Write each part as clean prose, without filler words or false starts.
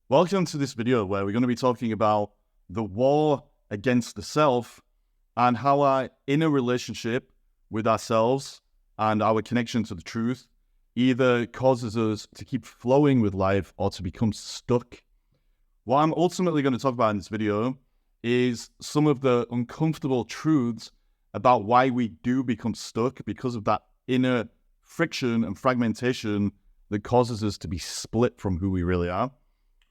Welcome to this video where we're going to be talking about the war against the self and how our inner relationship with ourselves and our connection to the truth either causes us to keep flowing with life or to become stuck. What I'm ultimately going to talk about in this video is some of the uncomfortable truths about why we do become stuck because of that inner friction and fragmentation that causes us to be split from who we really are.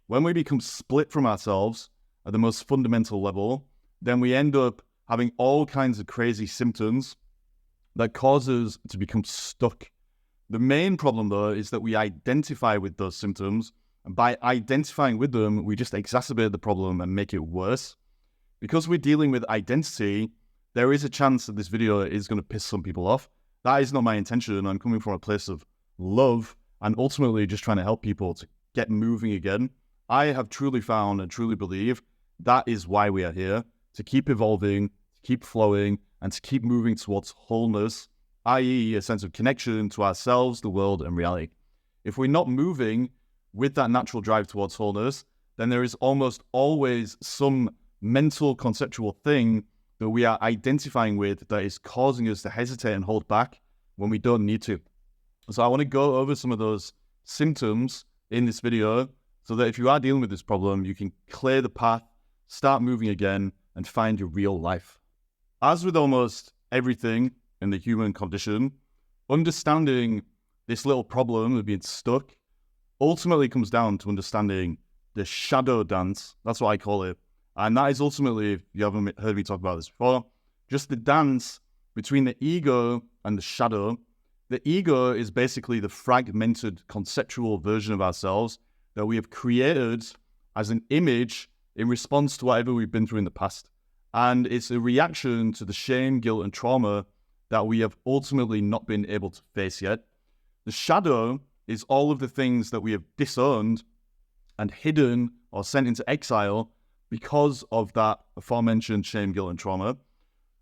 When we become split from ourselves at the most fundamental level, then we end up having all kinds of crazy symptoms that cause us to become stuck. The main problem, though, is that we identify with those symptoms, and by identifying with them, we just exacerbate the problem and make it worse. Because we're dealing with identity, there is a chance that this video is going to piss some people off. That is not my intention. I'm coming from a place of love and ultimately just trying to help people to get moving again. I have truly found and truly believe that is why we are here, to keep evolving, to keep flowing, and to keep moving towards wholeness, i.e. a sense of connection to ourselves, the world, and reality. If we're not moving with that natural drive towards wholeness, then there is almost always some mental conceptual thing that we are identifying with that is causing us to hesitate and hold back when we don't need to. So I want to go over some of those symptoms in this video so that if you are dealing with this problem, you can clear the path, start moving again, and find your real life. As with almost everything in the human condition, understanding this little problem of being stuck ultimately comes down to understanding the shadow dance. That's what I call it. And that is ultimately, if you haven't heard me talk about this before, just the dance between the ego and the shadow. The ego is basically the fragmented conceptual version of ourselves that we have created as an image in response to whatever we've been through in the past. And it's a reaction to the shame, guilt, and trauma that we have ultimately not been able to face yet. The shadow is all of the things that we have disowned and hidden or sent into exile because of that aforementioned shame, guilt, and trauma.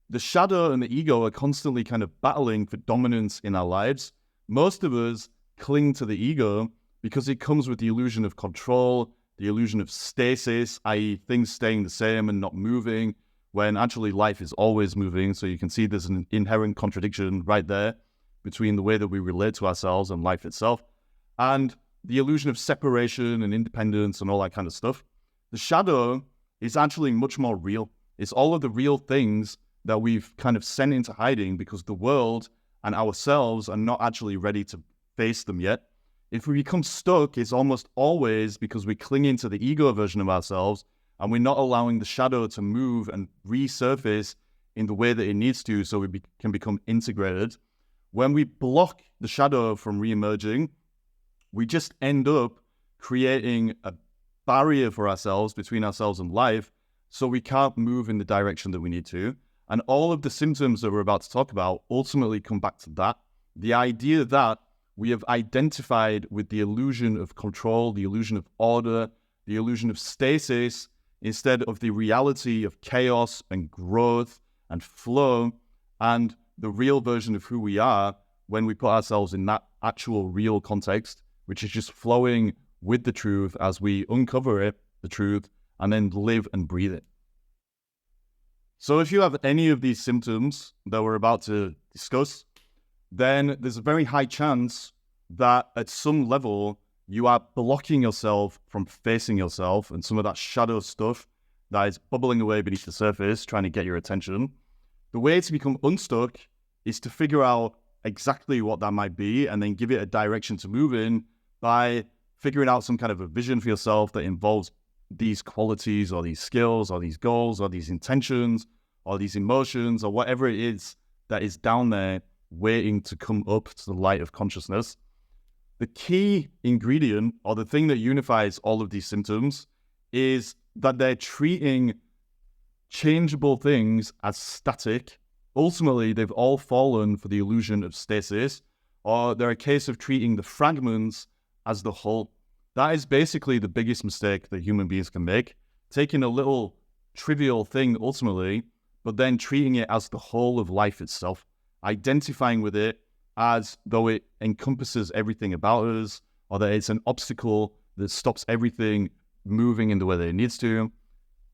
The shadow and the ego are constantly kind of battling for dominance in our lives. Most of us cling to the ego because it comes with the illusion of control, the illusion of stasis, i.e. things staying the same and not moving, when actually life is always moving. So you can see there's an inherent contradiction right there between the way that we relate to ourselves and life itself, and the illusion of separation and independence and all that kind of stuff. The shadow is actually much more real. It's all of the real things that we've kind of sent into hiding because the world and ourselves are not actually ready to face them yet. If we become stuck, it's almost always because we're clinging to the ego version of ourselves and we're not allowing the shadow to move and resurface in the way that it needs to so we can become integrated. When we block the shadow from re-emerging, we just end up creating a barrier for ourselves between ourselves and life, so we can't move in the direction that we need to. And all of the symptoms that we're about to talk about ultimately come back to that. The idea that we have identified with the illusion of control, the illusion of order, the illusion of stasis, instead of the reality of chaos and growth and flow and the real version of who we are when we put ourselves in that actual real context, which is just flowing with the truth as we uncover it, the truth, and then live and breathe it. So if you have any of these symptoms that we're about to discuss, then there's a very high chance that at some level you are blocking yourself from facing yourself and some of that shadow stuff that is bubbling away beneath the surface, trying to get your attention. The way to become unstuck is to figure out exactly what that might be and then give it a direction to move in by figuring out some kind of a vision for yourself that involves these qualities or these skills or these goals or these intentions or these emotions or whatever it is that is down there waiting to come up to the light of consciousness. The key ingredient or the thing that unifies all of these symptoms is that they're treating changeable things as static. Ultimately, they've all fallen for the illusion of stasis, or they're a case of treating the fragments as the whole. That is basically the biggest mistake that human beings can make, taking a little trivial thing ultimately, but then treating it as the whole of life itself, identifying with it as though it encompasses everything about us, or that it's an obstacle that stops everything moving in the way that it needs to.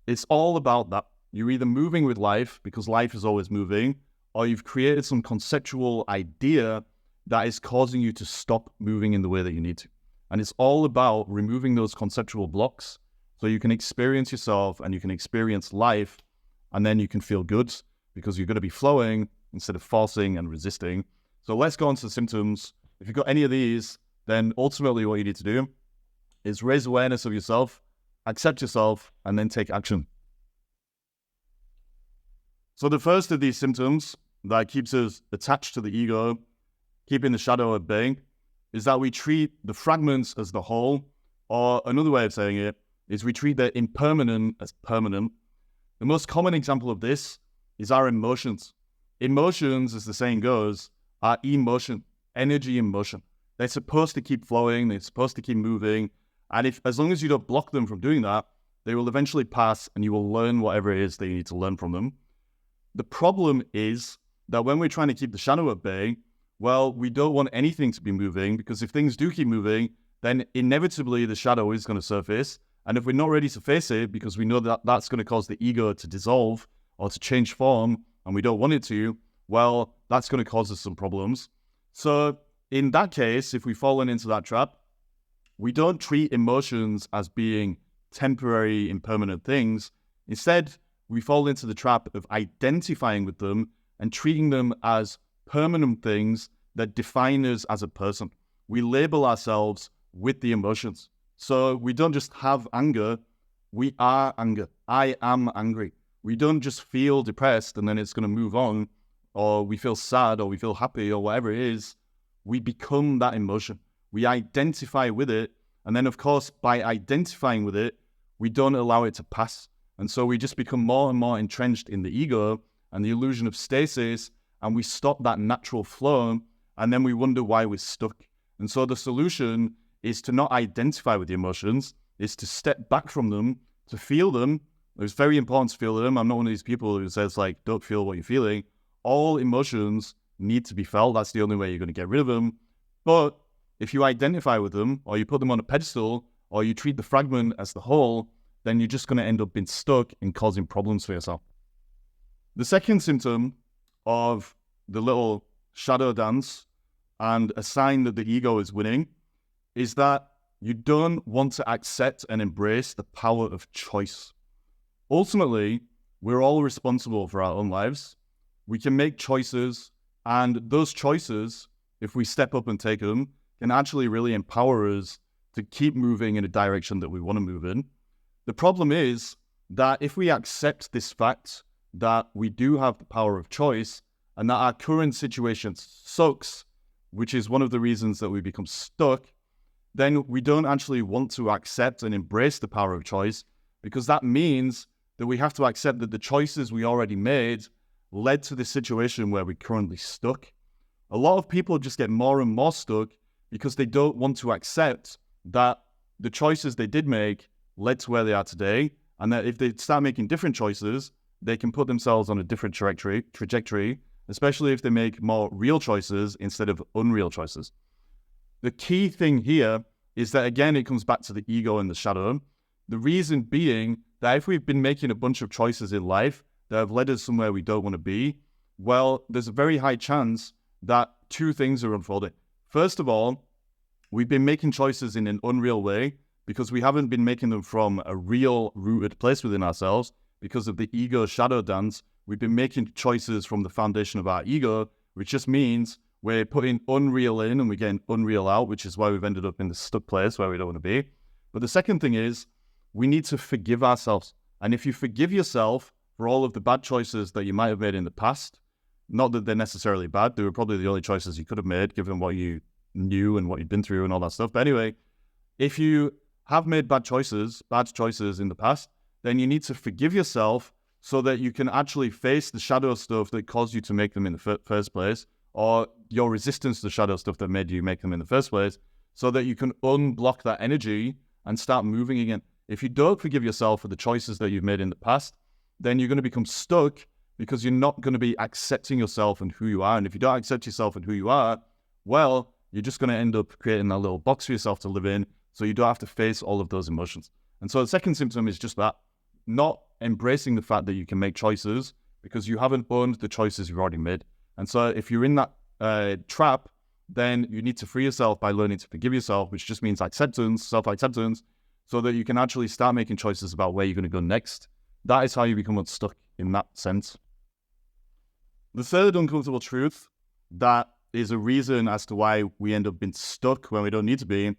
It's all about that. You're either moving with life because life is always moving, or you've created some conceptual idea that is causing you to stop moving in the way that you need to. And it's all about removing those conceptual blocks so you can experience yourself and you can experience life, and then you can feel good because you're going to be flowing instead of forcing and resisting. So let's go on to the symptoms. If you've got any of these, then ultimately what you need to do is raise awareness of yourself, accept yourself, and then take action. So the first of these symptoms that keeps us attached to the ego, keeping the shadow at bay, is that we treat the fragments as the whole, or another way of saying it is we treat the impermanent as permanent. The most common example of this is our emotions. Emotions, as the saying goes, are emotion, energy in motion. They're supposed to keep flowing, they're supposed to keep moving, and as long as you don't block them from doing that, they will eventually pass and you will learn whatever it is that you need to learn from them. The problem is that when we're trying to keep the shadow at bay, well, we don't want anything to be moving, because if things do keep moving, then inevitably the shadow is going to surface. And if we're not ready to face it, because we know that that's going to cause the ego to dissolve or to change form, and we don't want it to, well, that's going to cause us some problems. So in that case, if we've fallen into that trap, we don't treat emotions as being temporary, impermanent things. Instead, we fall into the trap of identifying with them and treating them as permanent things that define us as a person. We label ourselves with the emotions. So we don't just have anger, we are anger. I am angry. We don't just feel depressed and then it's going to move on, or we feel sad or we feel happy or whatever it is. We become that emotion. We identify with it. And then, of course, by identifying with it, we don't allow it to pass. And so we just become more and more entrenched in the ego and the illusion of stasis, and we stop that natural flow, and then we wonder why we're stuck. And so the solution is to not identify with the emotions, is to step back from them, to feel them. It's very important to feel them. I'm not one of these people who says, like, don't feel what you're feeling. All emotions need to be felt. That's the only way you're going to get rid of them. But if you identify with them, or you put them on a pedestal, or you treat the fragment as the whole, then you're just going to end up being stuck and causing problems for yourself. The second symptom of the little shadow dance, and a sign that the ego is winning, is that you don't want to accept and embrace the power of choice. Ultimately, we're all responsible for our own lives. We can make choices, and those choices, if we step up and take them, can actually really empower us to keep moving in a direction that we want to move in. The problem is that if we accept this fact that we do have the power of choice and that our current situation sucks, which is one of the reasons that we become stuck, then we don't actually want to accept and embrace the power of choice, because that means that we have to accept that the choices we already made led to this situation where we're currently stuck. A lot of people just get more and more stuck because they don't want to accept that the choices they did make led to where they are today, and that if they start making different choices, they can put themselves on a different trajectory, especially if they make more real choices instead of unreal choices. The key thing here is that, again, it comes back to the ego and the shadow. The reason being that if we've been making a bunch of choices in life that have led us somewhere we don't want to be, well, there's a very high chance that two things are unfolding. First of all, we've been making choices in an unreal way because we haven't been making them from a real rooted place within ourselves. Because of the ego shadow dance, we've been making choices from the foundation of our ego, which just means we're putting unreal in and we're getting unreal out, which is why we've ended up in the stuck place where we don't want to be. But the second thing is we need to forgive ourselves. And if you forgive yourself for all of the bad choices that you might have made in the past, not that they're necessarily bad, they were probably the only choices you could have made given what you knew and what you'd been through and all that stuff. But anyway, if you have made bad choices in the past, then you need to forgive yourself so that you can actually face the shadow stuff that caused you to make them in the first place, or your resistance to the shadow stuff that made you make them in the first place, so that you can unblock that energy and start moving again. If you don't forgive yourself for the choices that you've made in the past, then you're going to become stuck because you're not going to be accepting yourself and who you are. And if you don't accept yourself and who you are, well, you're just going to end up creating that little box for yourself to live in, so you don't have to face all of those emotions. And so the second symptom is just that, not embracing the fact that you can make choices because you haven't owned the choices you've already made. And so if you're in that trap, then you need to free yourself by learning to forgive yourself, which just means acceptance, self-acceptance, so that you can actually start making choices about where you're going to go next. That is how you become unstuck in that sense. The third uncomfortable truth that is a reason as to why we end up being stuck when we don't need to be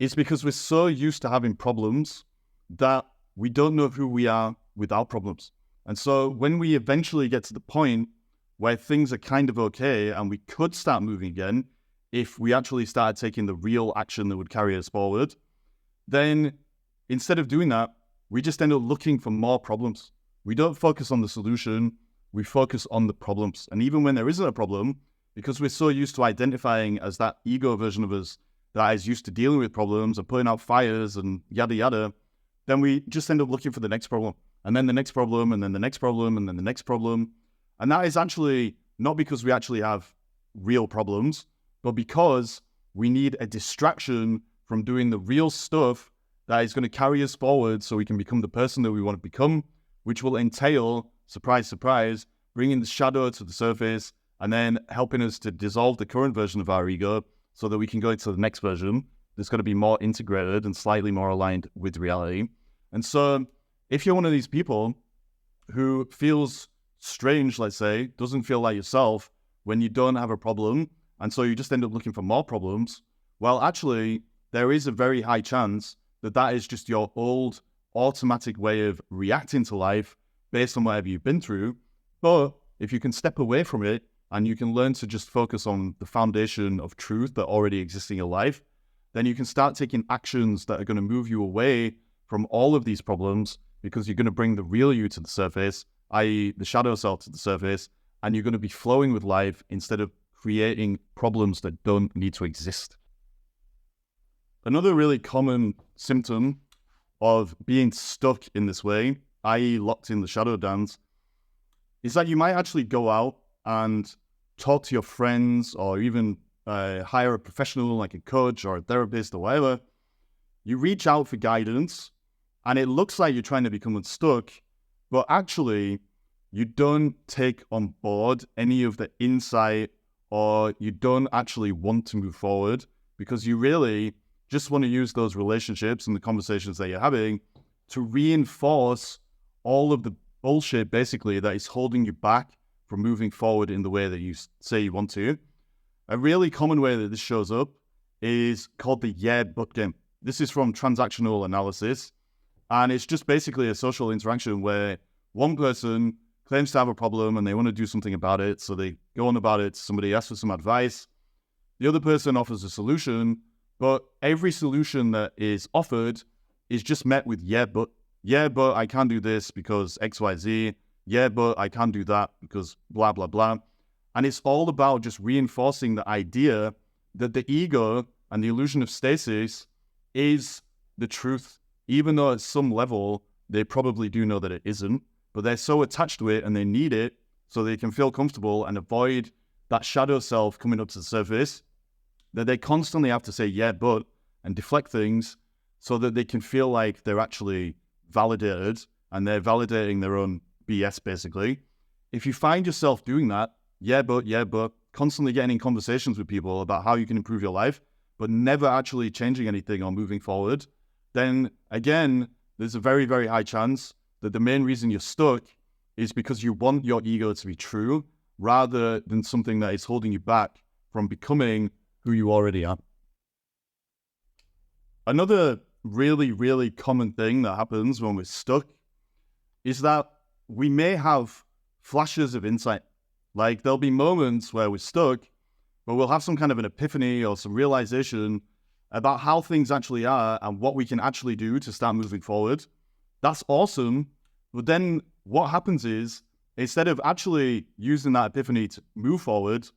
is because we're so used to having problems that we don't know who we are without problems. And so when we eventually get to the point where things are kind of okay and we could start moving again, if we actually started taking the real action that would carry us forward, then instead of doing that, we just end up looking for more problems. We don't focus on the solution, we focus on the problems. And even when there isn't a problem, because we're so used to identifying as that ego version of us that is used to dealing with problems and putting out fires and yada yada, then we just end up looking for the next problem, and then the next problem, and then the next problem, and then the next problem. And that is actually not because we actually have real problems, but because we need a distraction from doing the real stuff that is going to carry us forward so we can become the person that we want to become, which will entail, surprise, surprise, bringing the shadow to the surface and then helping us to dissolve the current version of our ego so that we can go into the next version that's going to be more integrated and slightly more aligned with reality. And so if you're one of these people who feels strange, let's say, doesn't feel like yourself when you don't have a problem, and so you just end up looking for more problems, well, actually, there is a very high chance that that is just your old automatic way of reacting to life based on whatever you've been through. But if you can step away from it and you can learn to just focus on the foundation of truth that already exists in your life, then you can start taking actions that are going to move you away from all of these problems, because you're going to bring the real you to the surface, i.e. the shadow self to the surface, and you're going to be flowing with life instead of creating problems that don't need to exist. Another really common symptom of being stuck in this way, i.e. locked in the shadow dance, is that you might actually go out and talk to your friends or even hire a professional like a coach or a therapist or whatever. You reach out for guidance and it looks like you're trying to become unstuck, but actually you don't take on board any of the insight, or you don't actually want to move forward because you really just want to use those relationships and the conversations that you're having to reinforce all of the bullshit basically that is holding you back from moving forward in the way that you say you want to. A really common way that this shows up is called the yeah but game. This is from transactional analysis, and it's just basically a social interaction where one person claims to have a problem and they want to do something about it, so they go on about it, somebody asks for some advice, the other person offers a solution, but every solution that is offered is just met with yeah but I can't do this because XYZ, yeah but I can't do that because blah blah blah. And it's all about just reinforcing the idea that the ego and the illusion of stasis is the truth, even though at some level they probably do know that it isn't, but they're so attached to it and they need it so they can feel comfortable and avoid that shadow self coming up to the surface, that they constantly have to say yeah but and deflect things so that they can feel like they're actually validated and they're validating their own BS basically. If you find yourself doing that, yeah but, constantly getting in conversations with people about how you can improve your life, but never actually changing anything or moving forward, then again, there's a very, very high chance that the main reason you're stuck is because you want your ego to be true rather than something that is holding you back from becoming who you already are. Another really, really common thing that happens when we're stuck is that we may have flashes of insight. Like there'll be moments where we're stuck, but we'll have some kind of an epiphany or some realization about how things actually are and what we can actually do to start moving forward. That's awesome. But then what happens is, instead of actually using that epiphany to move forward,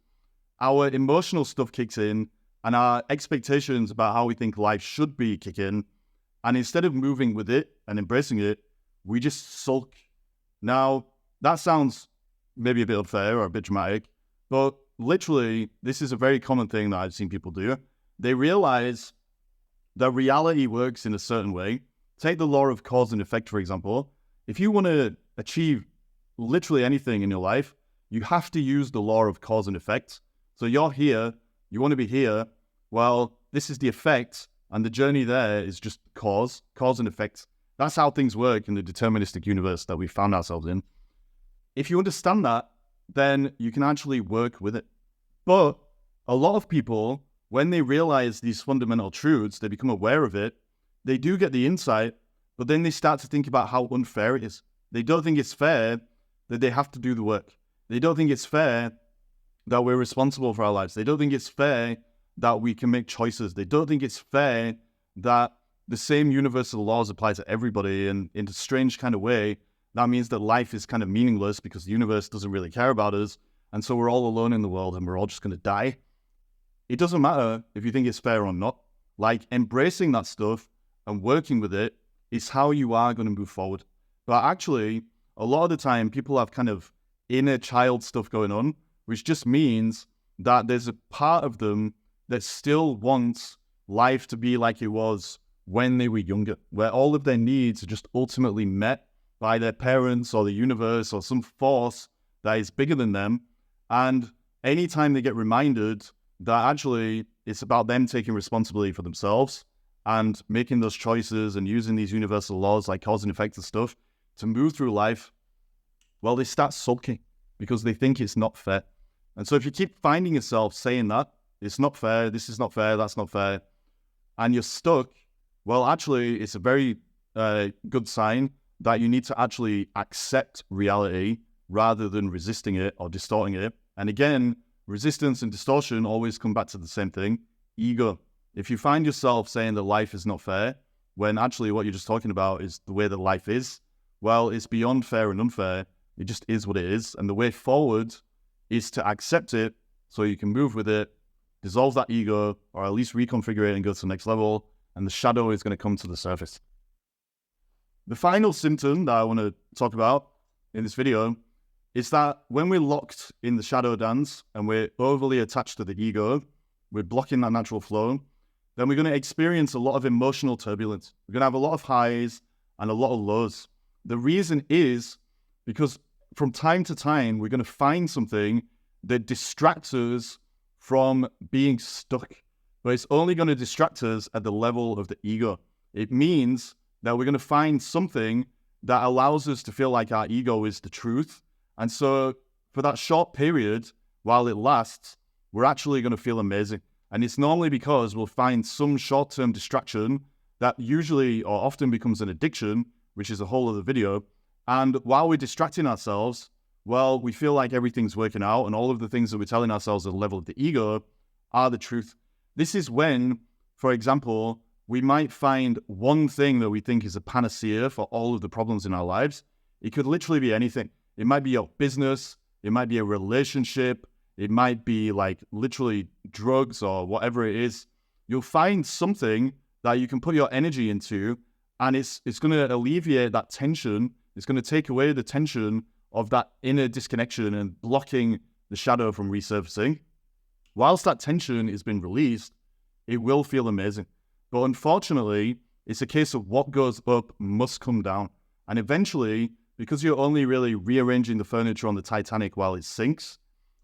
our emotional stuff kicks in and our expectations about how we think life should be kick in. And instead of moving with it and embracing it, we just sulk. Now, that sounds maybe a bit unfair or a bit dramatic, but literally, this is a very common thing that I've seen people do. They realize that reality works in a certain way, Take the law of cause and effect, for example. If you want to achieve literally anything in your life, you have to use the law of cause and effect. So you're here, you want to be here. Well, this is the effect, and the journey there is just cause and effect. That's how things work in the deterministic universe that we found ourselves in. If you understand that, then you can actually work with it. But a lot of people, when they realize these fundamental truths, they become aware of it, they do get the insight, but then they start to think about how unfair it is. They don't think it's fair that they have to do the work. They don't think it's fair that we're responsible for our lives. They don't think it's fair that we can make choices. They don't think it's fair that the same universal laws apply to everybody, and in a strange kind of way, that means that life is kind of meaningless because the universe doesn't really care about us, and so we're all alone in the world and we're all just going to die. It doesn't matter if you think it's fair or not. Like, embracing that stuff and working with it is how you are going to move forward. But actually, a lot of the time, people have kind of inner child stuff going on, which just means that there's a part of them that still wants life to be like it was when they were younger, where all of their needs are just ultimately met by their parents or the universe or some force that is bigger than them. And anytime they get reminded that actually it's about them taking responsibility for themselves and making those choices and using these universal laws like cause and effect and stuff to move through life, well, they start sulking because they think it's not fair. And so if you keep finding yourself saying that, it's not fair, this is not fair, that's not fair, and you're stuck, well, actually, it's a very good sign that you need to actually accept reality rather than resisting it or distorting it. And again, resistance and distortion always come back to the same thing, ego. If you find yourself saying that life is not fair, when actually what you're just talking about is the way that life is, well, it's beyond fair and unfair. It just is what it is. And the way forward is to accept it so you can move with it, dissolve that ego, or at least reconfigure it and go to the next level, and the shadow is going to come to the surface. The final symptom that I want to talk about in this video is that when we're locked in the shadow dance and we're overly attached to the ego, we're blocking that natural flow, then we're going to experience a lot of emotional turbulence. We're going to have a lot of highs and a lot of lows. The reason is because from time to time, we're going to find something that distracts us from being stuck. But it's only going to distract us at the level of the ego. It means that we're going to find something that allows us to feel like our ego is the truth. And so for that short period, while it lasts, we're actually going to feel amazing. And it's normally because we'll find some short-term distraction that usually or often becomes an addiction, which is a whole other video. And while we're distracting ourselves, well, we feel like everything's working out and all of the things that we're telling ourselves at the level of the ego are the truth. This is when, for example, we might find one thing that we think is a panacea for all of the problems in our lives. It could literally be anything. It might be your business. It might be a relationship. It might be like literally drugs or whatever it is. You'll find something that you can put your energy into, and it's going to alleviate that tension. It's going to take away the tension of that inner disconnection and blocking the shadow from resurfacing. Whilst that tension has been released, it will feel amazing. But unfortunately, it's a case of what goes up must come down. And eventually, because you're only really rearranging the furniture on the Titanic while it sinks,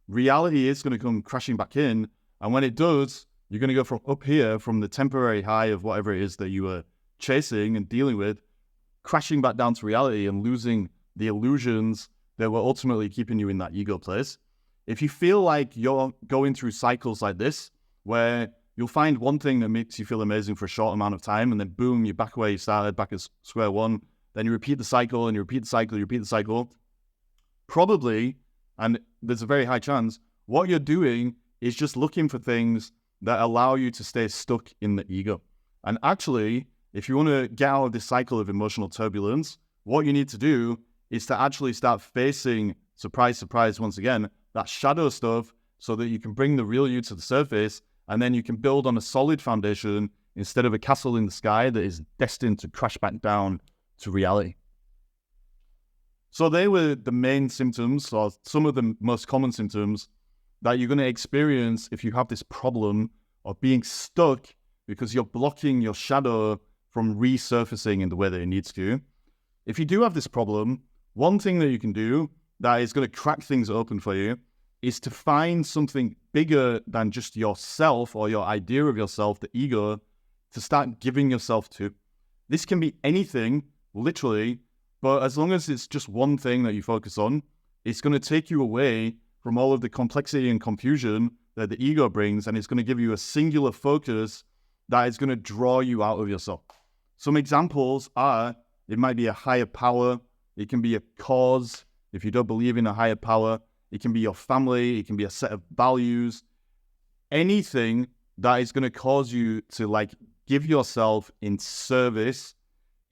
reality is going to come crashing back in. And when it does, you're going to go from up here, from the temporary high of whatever it is that you were chasing and dealing with, crashing back down to reality and losing the illusions that were ultimately keeping you in that ego place. If you feel like you're going through cycles like this, where you'll find one thing that makes you feel amazing for a short amount of time, and then boom, you're back where you started, back at square one, then you repeat the cycle, and you repeat the cycle, you repeat the cycle, probably, and there's a very high chance, what you're doing is just looking for things that allow you to stay stuck in the ego. And actually, if you want to get out of this cycle of emotional turbulence, what you need to do is to actually start facing, surprise, surprise, once again, that shadow stuff so that you can bring the real you to the surface, and then you can build on a solid foundation instead of a castle in the sky that is destined to crash back down to reality. So they were the main symptoms, or some of the most common symptoms that you're going to experience if you have this problem of being stuck because you're blocking your shadow from resurfacing in the way that it needs to. If you do have this problem, one thing that you can do that is going to crack things open for you is to find something bigger than just yourself or your idea of yourself, the ego, to start giving yourself to. This can be anything, literally, but as long as it's just one thing that you focus on, it's going to take you away from all of the complexity and confusion that the ego brings, and it's going to give you a singular focus that is going to draw you out of yourself. Some examples are, it might be a higher power, it can be a cause, if you don't believe in a higher power, it can be your family, it can be a set of values, anything that is going to cause you to give yourself in service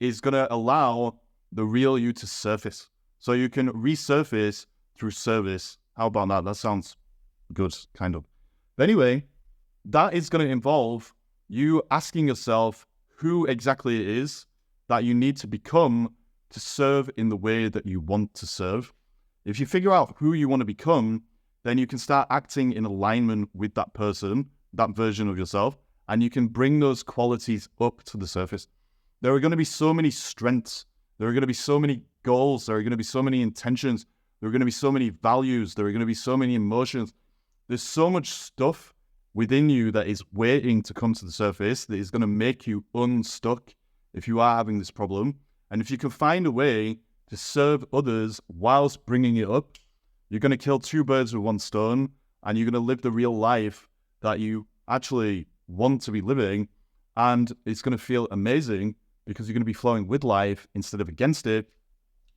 is going to allow the real you to surface. So you can resurface through service. How about that? That sounds good, kind of. But anyway, that is going to involve you asking yourself who exactly it is that you need to become to serve in the way that you want to serve. If you figure out who you want to become, then you can start acting in alignment with that person, that version of yourself, and you can bring those qualities up to the surface. There are going to be so many strengths. There are going to be so many goals. There are going to be so many intentions. There are going to be so many values. There are going to be so many emotions. There's so much stuff within you that is waiting to come to the surface that is going to make you unstuck if you are having this problem. And if you can find a way to serve others whilst bringing it up, you're going to kill two birds with one stone, and you're going to live the real life that you actually want to be living. And it's going to feel amazing because you're going to be flowing with life instead of against it,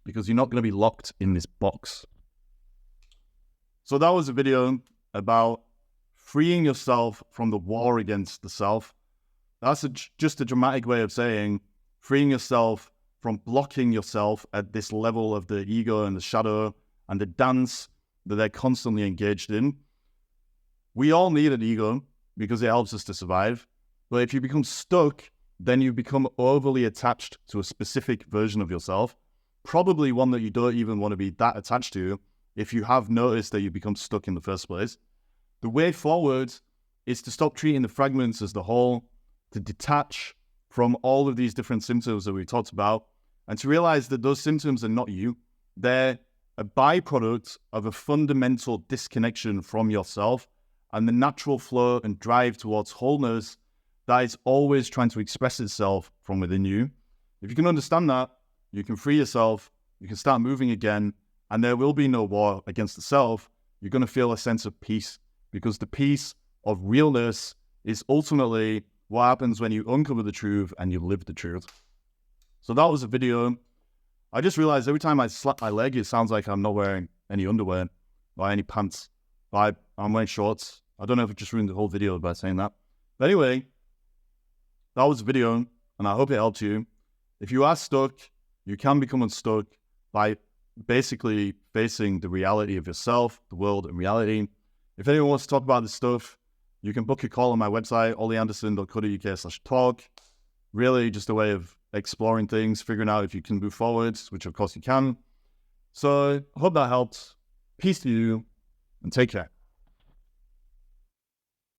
because you're not going to be locked in this box. So that was a video about freeing yourself from the war against the self. That's just a dramatic way of saying freeing yourself from blocking yourself at this level of the ego and the shadow and the dance that they're constantly engaged in. We all need an ego because it helps us to survive. But if you become stuck, then you become overly attached to a specific version of yourself, probably one that you don't even want to be that attached to if you have noticed that you become stuck in the first place. The way forward is to stop treating the fragments as the whole, to detach from all of these different symptoms that we talked about, and to realize that those symptoms are not you. They're a byproduct of a fundamental disconnection from yourself and the natural flow and drive towards wholeness that is always trying to express itself from within you. If you can understand that, you can free yourself, you can start moving again, and there will be no war against the self. You're going to feel a sense of peace, because the peace of realness is ultimately what happens when you uncover the truth and you live the truth. So that was a video. I just realized every time I slap my leg, it sounds like I'm not wearing any underwear or any pants. I'm wearing shorts. I don't know if it just ruined the whole video by saying that. But anyway, that was a video, and I hope it helped you. If you are stuck, you can become unstuck by basically facing the reality of yourself, the world, and reality. If anyone wants to talk about this stuff, you can book a call on my website, ollyanderson.co.uk/talk. Really just a way of exploring things, figuring out if you can move forwards, which of course you can. So I hope that helped. Peace to you, and take care.